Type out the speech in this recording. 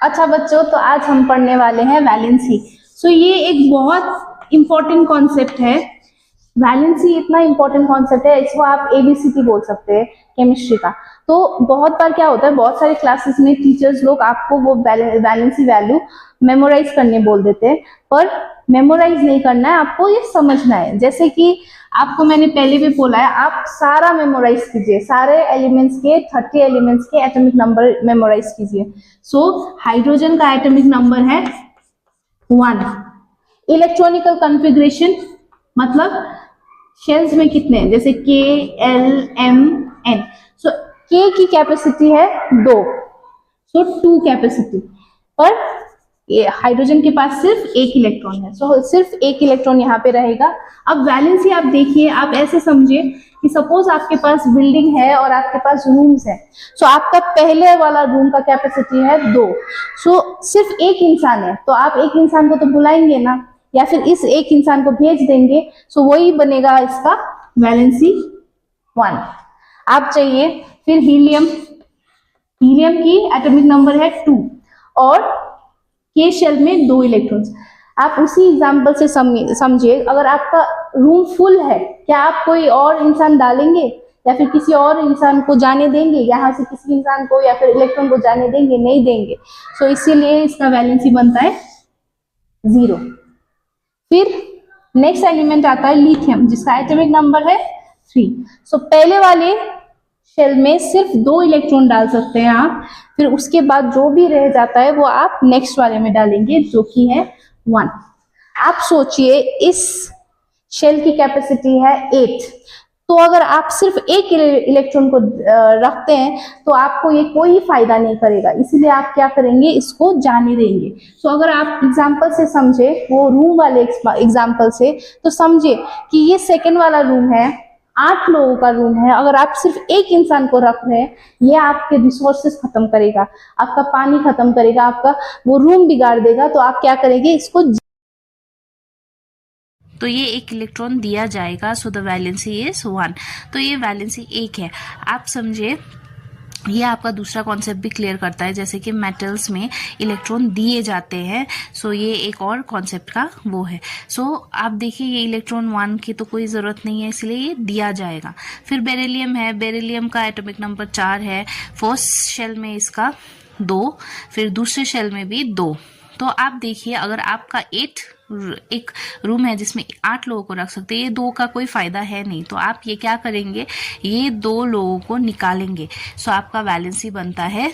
अच्छा बच्चों, तो आज हम पढ़ने वाले हैं वैलेंसी। ये एक बहुत इंपॉर्टेंट कॉन्सेप्ट है। वैलेंसी इतना इंपॉर्टेंट कॉन्सेप्ट है, इसको आप एबीसीटी बोल सकते हैं केमिस्ट्री का। तो बहुत बार क्या होता है, बहुत सारे क्लासेस में टीचर्स लोग आपको वो वैलेंसी वैल्यू मेमोराइज करने बोल देते हैं, पर मेमोराइज नहीं करना है, आपको ये समझना है। जैसे कि आपको मैंने पहले भी बोला है, आप सारा मेमोराइज कीजिए, सारे एलिमेंट्स के 30 एलिमेंट्स के एटॉमिक नंबर मेमोराइज कीजिए। हाइड्रोजन का एटॉमिक नंबर है 1। इलेक्ट्रॉनिकल कॉन्फ़िगरेशन मतलब शेल्स में कितने हैं, जैसे के, एल, एम, एन। के की कैपेसिटी है 2, 2 कैपेसिटी, पर हाइड्रोजन के पास सिर्फ एक इलेक्ट्रॉन है, सिर्फ एक इलेक्ट्रॉन यहाँ पे रहेगा। अब वैलेंसी आप देखिए, आप ऐसे समझिए कि सपोज आपके पास बिल्डिंग है और आपके पास रूम्स है। आपका पहले वाला रूम का कैपेसिटी है 2, सिर्फ एक इंसान है, तो आप एक इंसान को तो बुलाएंगे ना, या फिर इस एक इंसान को भेज देंगे, वही बनेगा इसका वैलेंसी 1। आप चाहिए फिर हीलियम की एटॉमिक नंबर है 2 और के शेल में 2 इलेक्ट्रॉन्स। आप उसी एग्जांपल से समझिए, अगर आपका रूम फुल है, क्या आप कोई और इंसान डालेंगे या फिर किसी और इंसान को जाने देंगे, यहाँ से किसी इंसान को या फिर इलेक्ट्रॉन को जाने देंगे? नहीं देंगे। इसीलिए इसका वैलेंसी बनता है 0। फिर नेक्स्ट एलिमेंट आता है लिथियम, जिसका एटॉमिक नंबर है 3। पहले वाले शेल में सिर्फ 2 इलेक्ट्रॉन डाल सकते हैं आप, फिर उसके बाद जो भी रह जाता है वो आप नेक्स्ट वाले में डालेंगे, जो कि है 1। आप सोचिए, इस शेल की कैपेसिटी है 8, तो अगर आप सिर्फ एक इलेक्ट्रॉन को रखते हैं तो आपको ये कोई फायदा नहीं करेगा, इसीलिए आप क्या करेंगे, इसको जाने देंगे। अगर आप एग्जांपल से समझे, वो रूम वाले एग्जांपल से, तो समझे कि ये सेकंड वाला रूम है, 8 लोगों का रूम है, अगर आप सिर्फ एक इंसान को रख रहे हैं, ये आपके रिसोर्सेस खत्म करेगा, आपका पानी खत्म करेगा, आपका वो रूम बिगाड़ देगा। तो आप क्या करेंगे, इसको तो ये एक इलेक्ट्रॉन दिया जाएगा। The valency is 1। तो ये वैलेंसी 1 है। आप समझे, ये आपका दूसरा कॉन्सेप्ट भी क्लियर करता है, जैसे कि मेटल्स में इलेक्ट्रॉन दिए जाते हैं। ये एक और कॉन्सेप्ट का वो है। आप देखिए, ये इलेक्ट्रॉन 1 की तो कोई ज़रूरत नहीं है, इसलिए ये दिया जाएगा। फिर बेरिलियम है, बेरिलियम का एटॉमिक नंबर 4 है। फर्स्ट शेल में इसका 2, फिर दूसरे शेल में भी 2। तो आप देखिए, अगर आपका एक रूम है जिसमें 8 लोगों को रख सकते हैं, ये 2 का कोई फायदा है नहीं, तो आप ये क्या करेंगे, ये 2 लोगों को निकालेंगे। आपका वैलेंसी बनता है